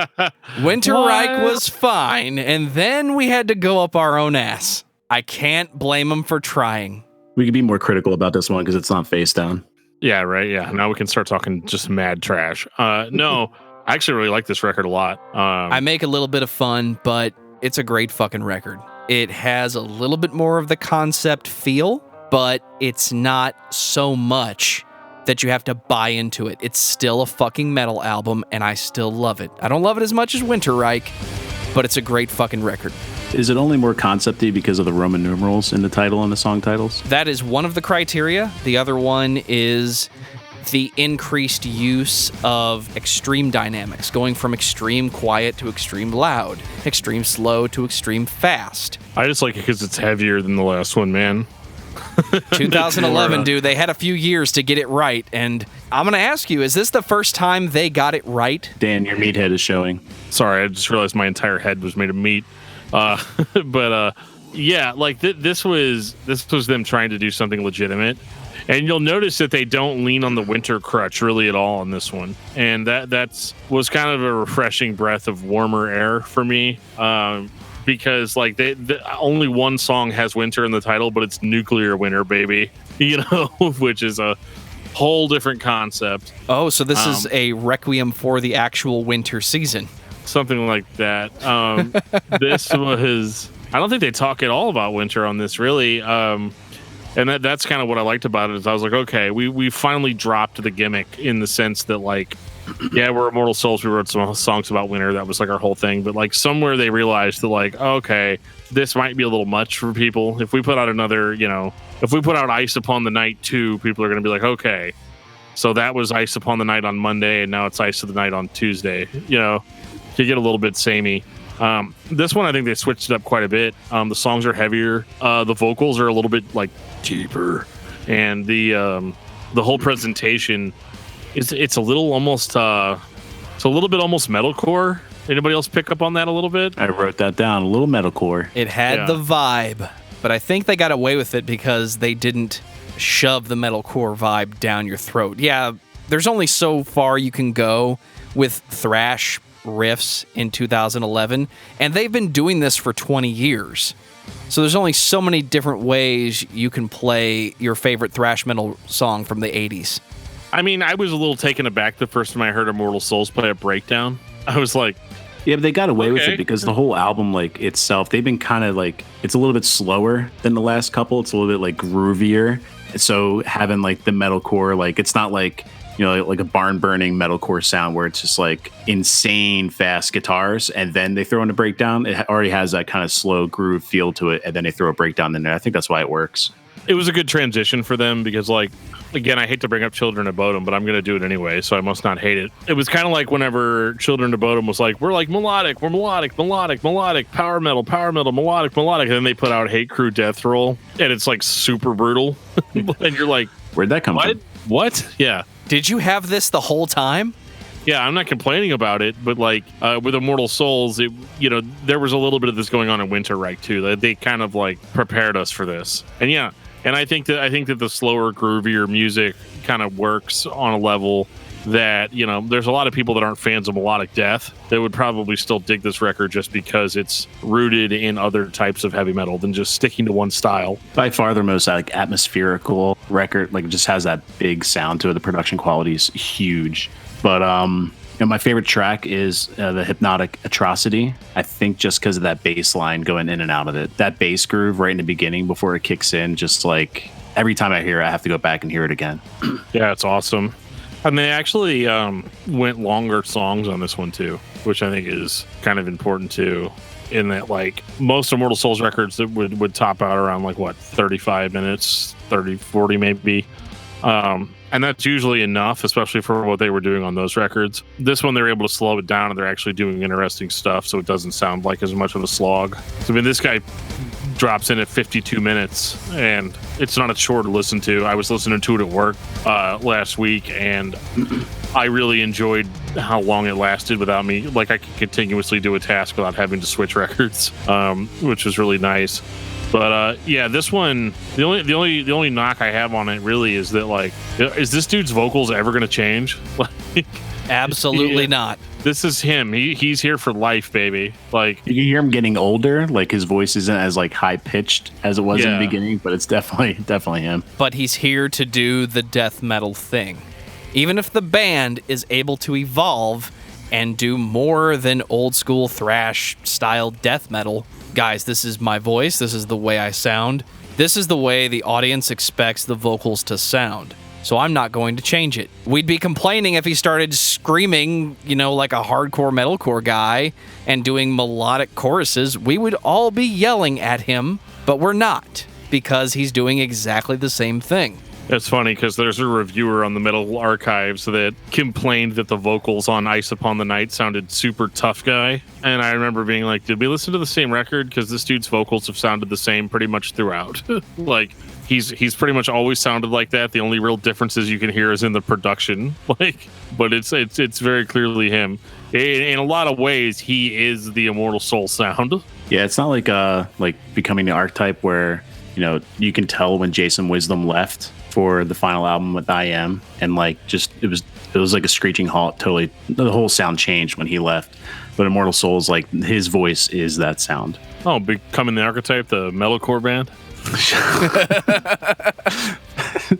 Winterreich was fine, and then we had to go up our own ass. I can't blame them for trying. We could be more critical about this one because it's not face down. Yeah, right. Yeah. Now we can start talking just mad trash. No, I actually really like this record a lot. I make a little bit of fun, but it's a great fucking record. It has a little bit more of the concept feel, but it's not so much that you have to buy into it. It's still a fucking metal album, and I still love it. I don't love it as much as Winterreich, but it's a great fucking record. Is it only more concept-y because of the Roman numerals in the title and the song titles? That is one of the criteria. The other one is the increased use of extreme dynamics, going from extreme quiet to extreme loud, extreme slow to extreme fast. I just like it because it's heavier than the last one, man. 2011, dude, they had a few years to get it right, and I'm going to ask you, is this the first time they got it right? Dan, your meathead is showing. Sorry, I just realized my entire head was made of meat. Yeah, like this was them trying to do something legitimate, and you'll notice that they don't lean on the winter crutch really at all on this one, and that was kind of a refreshing breath of warmer air for me, because like only one song has winter in the title, but it's Nuclear Winter, baby, which is a whole different concept. Oh, so this is a requiem for the actual winter season. Something like that. This was... I don't think they talk at all about winter on this, really. And that's kind of what I liked about it, is I was like, okay, we finally dropped the gimmick, in the sense that, like, yeah, we're Immortal Souls. We wrote some songs about winter. That was, like, our whole thing. But, like, somewhere they realized that, like, okay, this might be a little much for people. If we put out another, if we put out Ice Upon the Night 2, people are going to be like, okay, so that was Ice Upon the Night on Monday, and now it's Ice of the Night on Tuesday, You get a little bit samey. This one, I think they switched it up quite a bit. The songs are heavier. The vocals are a little bit like deeper. and the whole presentation it's a little almost it's a little bit almost metalcore. Anybody else pick up on that a little bit? I wrote that down. A little metalcore. It had the vibe, but I think they got away with it because they didn't shove the metalcore vibe down your throat. Yeah, there's only so far you can go with thrash riffs in 2011, and they've been doing this for 20 years. So there's only so many different ways you can play your favorite thrash metal song from the 80s. I mean, I was a little taken aback the first time I heard Immortal Souls play a breakdown. I was like, yeah, but they got away with it because the whole album, like itself, they've been kind of like, it's a little bit slower than the last couple. It's a little bit like groovier. So having like the metalcore, like it's not like, you know, like a barn burning metalcore sound where it's just like insane fast guitars and then they throw in a breakdown. It already has that kind of slow groove feel to it, and then they throw a breakdown in there. I think that's why it works. It was a good transition for them because, like, again, I hate to bring up Children of Bodom, but I'm going to do it anyway, so I must not hate it. It was kind of like whenever Children of Bodom was like, we're like melodic, power metal, melodic, and then they put out Hate Crew Death Roll, and it's like super brutal. And you're like, where'd that come from? What? Yeah. Did you have this the whole time? Yeah, I'm not complaining about it, but like with Immortal Souls, it, you know, there was a little bit of this going on in Winterreich too. They kind of like prepared us for this, and yeah. And I think that the slower, groovier music kind of works on a level that, you know, there's a lot of people that aren't fans of melodic death that would probably still dig this record just because it's rooted in other types of heavy metal than just sticking to one style. By far the most like atmospherical record, like it just has that big sound to it. The production quality is huge. But and my favorite track is the Hypnotic Atrocity. I think just because of that bass line going in and out of it. That bass groove right in the beginning before it kicks in, just like every time I hear it, I have to go back and hear it again. Yeah, it's awesome. And they actually went longer songs on this one too, which I think is kind of important too, in that like most Immortal Souls records that would top out around like what, 35 minutes, 30, 40 maybe. And that's usually enough, especially for what they were doing on those records. This one, they're able to slow it down, and they're actually doing interesting stuff, so it doesn't sound like as much of a slog. So, I mean, this guy drops in at 52 minutes, and it's not a chore to listen to. I was listening to it at work last week, and I really enjoyed how long it lasted without me. Like, I could continuously do a task without having to switch records, which was really nice. But yeah, this one, the only knock I have on it really is that, like, is this dude's vocals ever going to change? Like, absolutely not. This is him. He's here for life, baby. Like, you can hear him getting older. Like his voice isn't as like high pitched as it was in the beginning, but it's definitely him. But he's here to do the death metal thing. Even if the band is able to evolve and do more than old school thrash style death metal. Guys, this is my voice. This is the way I sound. This is the way the audience expects the vocals to sound. So I'm not going to change it. We'd be complaining if he started screaming, you know, like a hardcore metalcore guy and doing melodic choruses. We would all be yelling at him, but we're not, because he's doing exactly the same thing. It's funny because there's a reviewer on the Metal Archives that complained that the vocals on Ice Upon the Night sounded super tough guy. And I remember being like, did we listen to the same record? Because this dude's vocals have sounded the same pretty much throughout. Like, he's pretty much always sounded like that. The only real differences you can hear is in the production. Like, but it's very clearly him. In a lot of ways, he is the Immortal Soul sound. Yeah, it's not like becoming the archetype where, you know, you can tell when Jason Wisdom left for the final album with I Am, and like just it was like a screeching halt. Totally, the whole sound changed when he left. But Immortal Souls, like his voice is that sound. Oh, becoming the archetype, the metalcore band.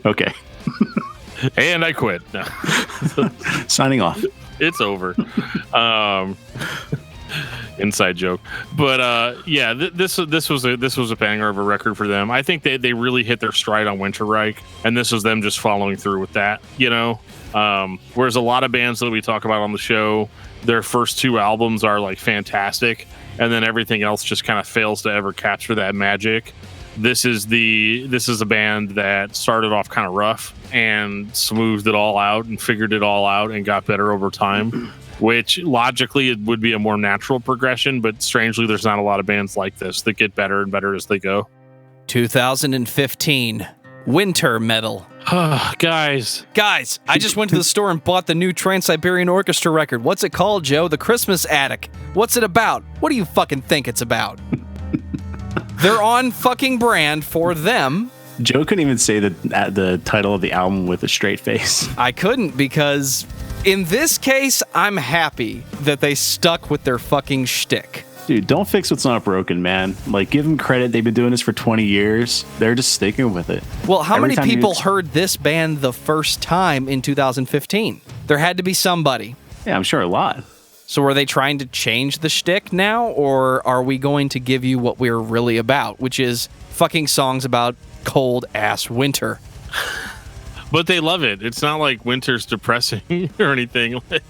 Okay. And I quit. No. Signing off. It's over. Inside joke, but yeah, this was a banger of a record for them. I think they really hit their stride on Winterreich, and this was them just following through with that, you know. Whereas a lot of bands that we talk about on the show, their first two albums are like fantastic, and then everything else just kind of fails to ever capture that magic. This is a band that started off kind of rough and smoothed it all out and figured it all out and got better over time. Which logically it would be a more natural progression, but strangely there's not a lot of bands like this that get better and better as they go. 2015, Wintermetal. Guys, I just went to the store and bought the new Trans-Siberian Orchestra record. What's it called, Joe? The Christmas Attic. What's it about? What do you fucking think it's about? They're on fucking brand for them. Joe couldn't even say the title of the album with a straight face. I couldn't, because in this case, I'm happy that they stuck with their fucking shtick. Dude, don't fix what's not broken, man. Like, give them credit. They've been doing this for 20 years. They're just sticking with it. Well, how many people heard this band the first time in 2015? There had to be somebody. Yeah, I'm sure a lot. So are they trying to change the shtick now, or are we going to give you what we're really about, which is fucking songs about cold-ass winter? But they love it. It's not like winter's depressing or anything. Like,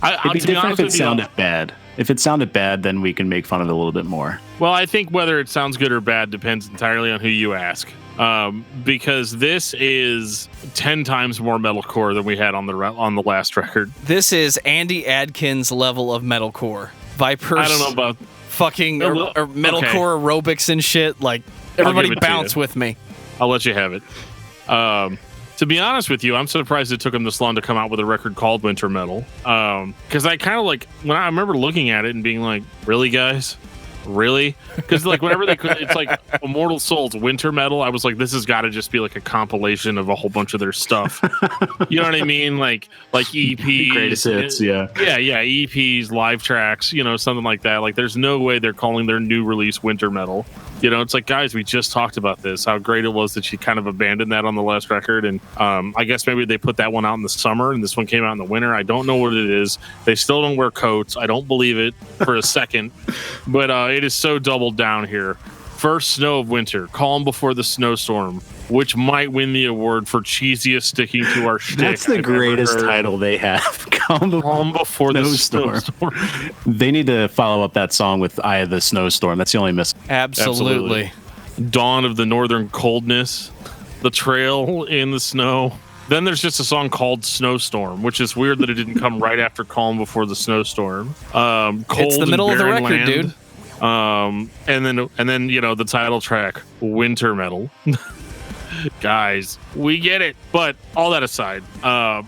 It'd be different if it sounded bad. If it sounded bad, then we can make fun of it a little bit more. Well, I think whether it sounds good or bad depends entirely on who you ask. Because this is 10 times more metalcore than we had on the last record. This is Andy Adkins' level of metalcore. Vipers. I don't know about fucking or metalcore aerobics and shit. Like, everybody bounce with me. I'll let you have it. To be honest with you, I'm surprised it took them this long to come out with a record called Wintermetal. Because I kind of like, when I remember looking at it and being like, really, guys? Really? Because like whenever it's like Immortal Souls, Wintermetal, I was like, this has got to just be like a compilation of a whole bunch of their stuff. You know what I mean? Like EPs. Greatest hits, yeah. Yeah, EPs, live tracks, something like that. Like there's no way they're calling their new release Wintermetal. It's like, guys, we just talked about this, how great it was that she kind of abandoned that on the last record. And I guess maybe they put that one out in the summer and this one came out in the winter. I don't know what it is. They still don't wear coats. I don't believe it for a second. But it is so doubled down here. First snow of winter, calm before the snowstorm, which might win the award for cheesiest sticking to our shtick. That's the greatest title they have. Calm before the snowstorm. They need to follow up that song with Eye of the Snowstorm. That's the only miss. Absolutely. Dawn of the Northern Coldness, the trail in the snow. Then there's just a song called Snowstorm, which is weird that it didn't come right after Calm Before the Snowstorm. Cold, it's the middle of the record, land. dude. And then the title track, Wintermetal. Guys, we get it. But all that aside,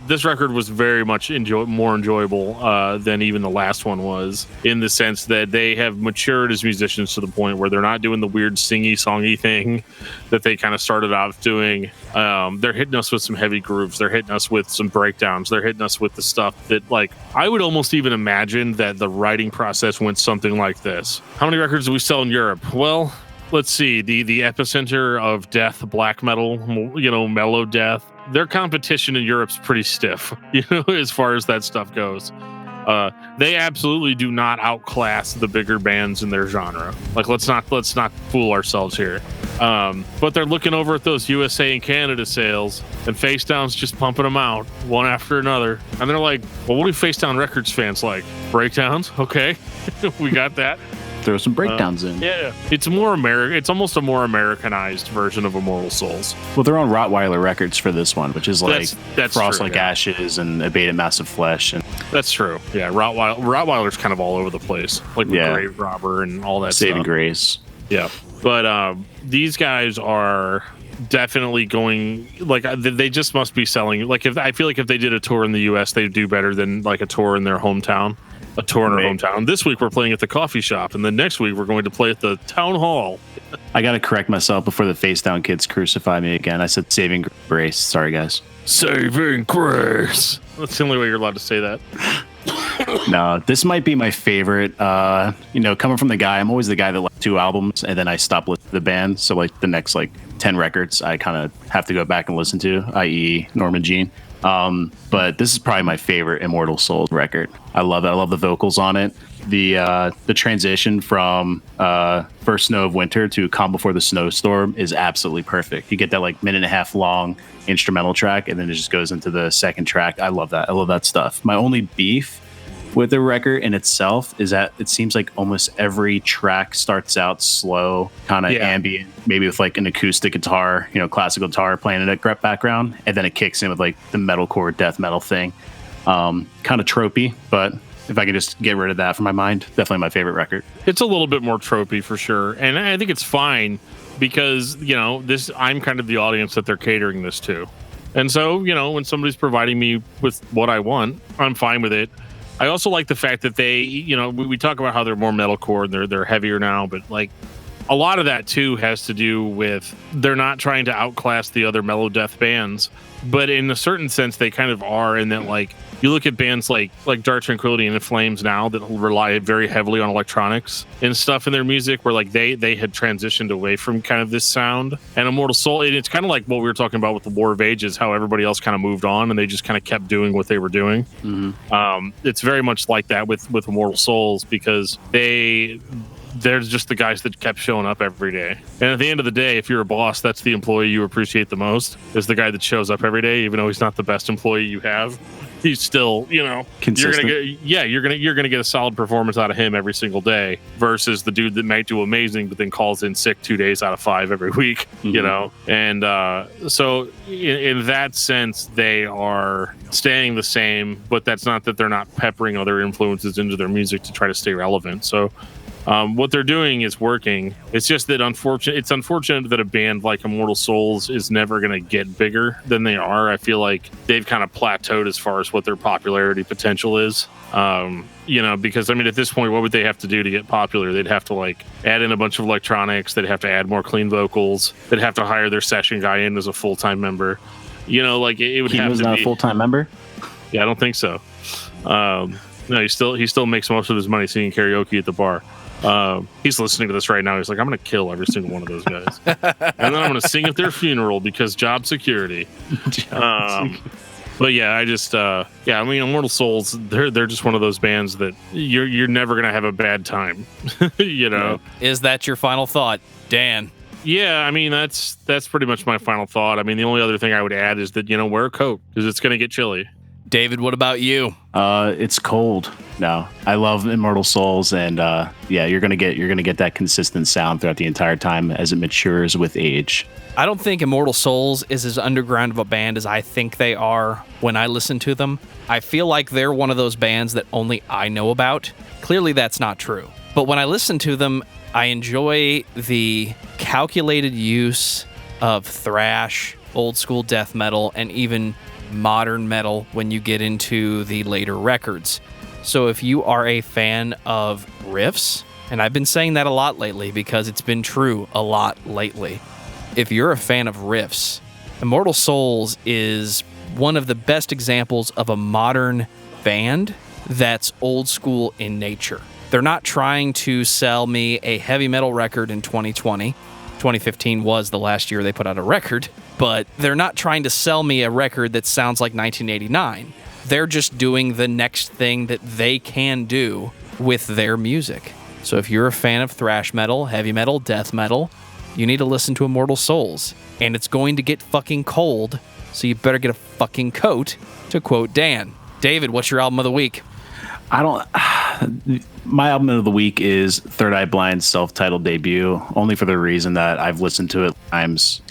this record was very much more enjoyable than even the last one was, in the sense that they have matured as musicians to the point where they're not doing the weird singy-songy thing that they kind of started out doing. They're hitting us with some heavy grooves. They're hitting us with some breakdowns. They're hitting us with the stuff that, like, I would almost even imagine that the writing process went something like this. How many records do we sell in Europe? Well, let's see, the epicenter of death, black metal, mellow death. Their competition in Europe's pretty stiff, as far as that stuff goes. They absolutely do not outclass the bigger bands in their genre. Like, let's not fool ourselves here. But they're looking over at those USA and Canada sales, and Facedown's just pumping them out one after another. And they're like, well, what do Facedown Records fans like? Breakdowns? Okay, we got that. Throw some breakdowns in. Yeah, it's more American. It's almost a more Americanized version of Immortal Souls. Well, they're on Rottweiler Records for this one, which is like that's Frost true, Like Ashes and Abated Massive Flesh. And that's true. Yeah, Rottweiler's kind of all over the place, like with Grave Robber and all that Saving stuff. Grace. Yeah, but these guys are definitely going, like, they just must be selling. Like, I feel like if they did a tour in the U.S., they'd do better than like a tour in their hometown. A tour in our hometown. This week we're playing at the coffee shop, and then next week we're going to play at the town hall. I got to correct myself before the Facedown kids crucify me again. I said Saving Grace. Sorry, guys. Saving Grace. That's the only way you're allowed to say that. No, this might be my favorite. Coming from the guy, I'm always the guy that likes 2 albums, and then I stop listening to the band. So like the next 10 records, I kind of have to go back and listen to, i.e. Norman Jean. But this is probably my favorite Immortal Souls record. I love it. I love the vocals on it. The transition from First Snow of Winter to Calm Before the Snowstorm is absolutely perfect. You get that minute and a half long instrumental track, and then it just goes into the second track. I love that. I love that stuff. My only beef with the record in itself is that it seems like almost every track starts out slow, kind of ambient, maybe with an acoustic guitar, classical guitar playing in a background, and then it kicks in with the metalcore death metal thing. Kind of tropey, but if I could just get rid of that from my mind, definitely my favorite record. It's a little bit more tropey for sure. And I think it's fine because, I'm kind of the audience that they're catering this to. And so, when somebody's providing me with what I want, I'm fine with it. I also like the fact that they, we talk about how they're more metalcore and they're heavier now, but like a lot of that too has to do with they're not trying to outclass the other mellow death bands, but in a certain sense they kind of are, in that like you look at bands like Dark Tranquility and the Flames now that rely very heavily on electronics and stuff in their music, where like they had transitioned away from kind of this sound. And Immortal Soul, it's kind of like what we were talking about with the War of Ages, how everybody else kind of moved on and they just kind of kept doing what they were doing. Mm-hmm. It's very much like that with Immortal Souls, because they're just the guys that kept showing up every day. And at the end of the day, if you're a boss, that's the employee you appreciate the most, is the guy that shows up every day, even though he's not the best employee you have. He's still, consistent. You're gonna get a solid performance out of him every single day, versus the dude that might do amazing but then calls in sick 2 days out of 5 every week. Mm-hmm. And so in that sense, they are staying the same, but that's not that they're not peppering other influences into their music to try to stay relevant. So what they're doing is working. It's just that it's unfortunate that a band like Immortal Souls is never going to get bigger than they are. I feel like they've kind of plateaued as far as what their popularity potential is. Because at this point, what would they have to do to get popular? They'd have to like add in a bunch of electronics. They'd have to add more clean vocals. They'd have to hire their session guy in as a full-time member. It would have to be not a full-time member. Yeah, I don't think so. No, he still makes most of his money singing karaoke at the bar. He's listening to this right now. He's like, I'm going to kill every single one of those guys. And then I'm going to sing at their funeral because job security. But yeah, I just, Immortal Souls, they're just one of those bands that you're never going to have a bad time, Is that your final thought, Dan? Yeah, that's pretty much my final thought. The only other thing I would add is that, wear a coat because it's going to get chilly. David, what about you? It's cold. No, I love Immortal Souls, and you're gonna get that consistent sound throughout the entire time as it matures with age. I don't think Immortal Souls is as underground of a band as I think they are when I listen to them. I feel like they're one of those bands that only I know about. Clearly, that's not true. But when I listen to them, I enjoy the calculated use of thrash, old school death metal, and even modern metal when you get into the later records. So if you are a fan of riffs, and I've been saying that a lot lately because it's been true a lot lately. If you're a fan of riffs, Immortal Souls is one of the best examples of a modern band that's old school in nature. They're not trying to sell me a heavy metal record in 2020. 2015 was the last year they put out a record, but they're not trying to sell me a record that sounds like 1989. They're just doing the next thing that they can do with their music. So if you're a fan of thrash metal, heavy metal, death metal, you need to listen to Immortal Souls. And it's going to get fucking cold, so you better get a fucking coat, to quote Dan. David, what's your album of the week? My album of the week is Third Eye Blind's self-titled debut, only for the reason that I've listened to it times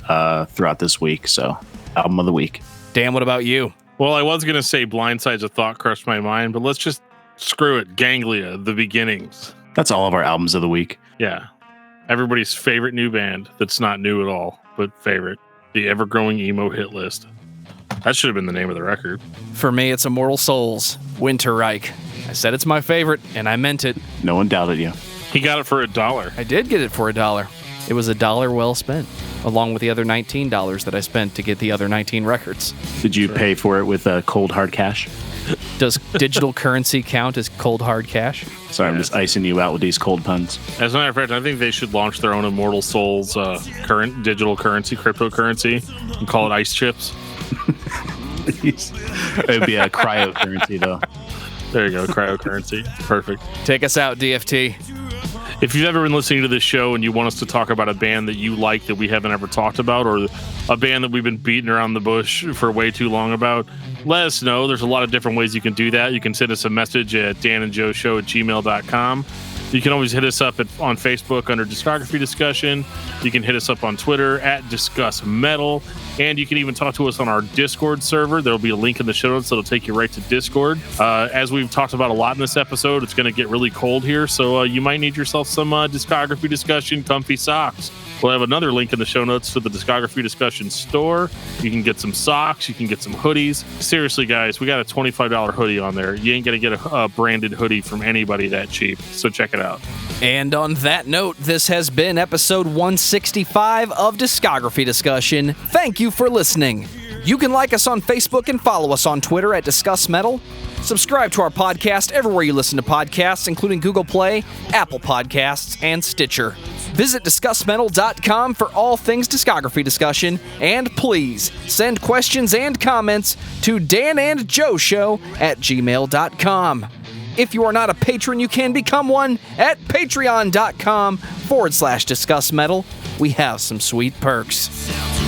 throughout this week. So, album of the week. Dan, what about you? Well, I was going to say Blind Sides of Thought crushed my mind, but let's just screw it. Ganglia, The Beginnings. That's all of our albums of the week. Yeah. Everybody's favorite new band that's not new at all, but favorite. The ever-growing emo hit list. That should have been the name of the record. For me, it's Immortal Souls, Winterreich. I said it's my favorite, and I meant it. No one doubted you. He got it for $1. I did get it for $1. It was $1 well spent, along with the other $19 that I spent to get the other 19 records. Did you pay for it with cold hard cash? Does digital currency count as cold hard cash? Sorry, I'm just icing you out with these cold puns. As a matter of fact, I think they should launch their own Immortal Souls current digital currency, cryptocurrency, and call it Ice Chips. It would be a cryocurrency, though. There you go, cryocurrency. Perfect. Take us out, DFT. If you've ever been listening to this show and you want us to talk about a band that you like that we haven't ever talked about, or a band that we've been beating around the bush for way too long about, let us know. There's a lot of different ways you can do that. You can send us a message at danandjoeshow@gmail.com. You can always hit us up on Facebook under Discography Discussion. You can hit us up on Twitter at discussmetal. And you can even talk to us on our Discord server. There'll be a link in the show notes that'll take you right to Discord. As we've talked about a lot in this episode, it's going to get really cold here, so you might need yourself some Discography Discussion comfy socks. We'll have another link in the show notes to the Discography Discussion store. You can get some socks. You can get some hoodies. Seriously, guys, we got a $25 hoodie on there. You ain't going to get a branded hoodie from anybody that cheap, so check it out. And on that note, this has been episode 165 of Discography Discussion. Thank you for listening. You can like us on Facebook and follow us on Twitter at discussmetal. Subscribe to our podcast everywhere you listen to podcasts, including Google Play, Apple Podcasts, and Stitcher. Visit discussmetal.com for all things discography discussion, and please send questions and comments to danandjoeshow@gmail.com. If you are not a patron, you can become one at patreon.com/discussmetal. We have some sweet perks.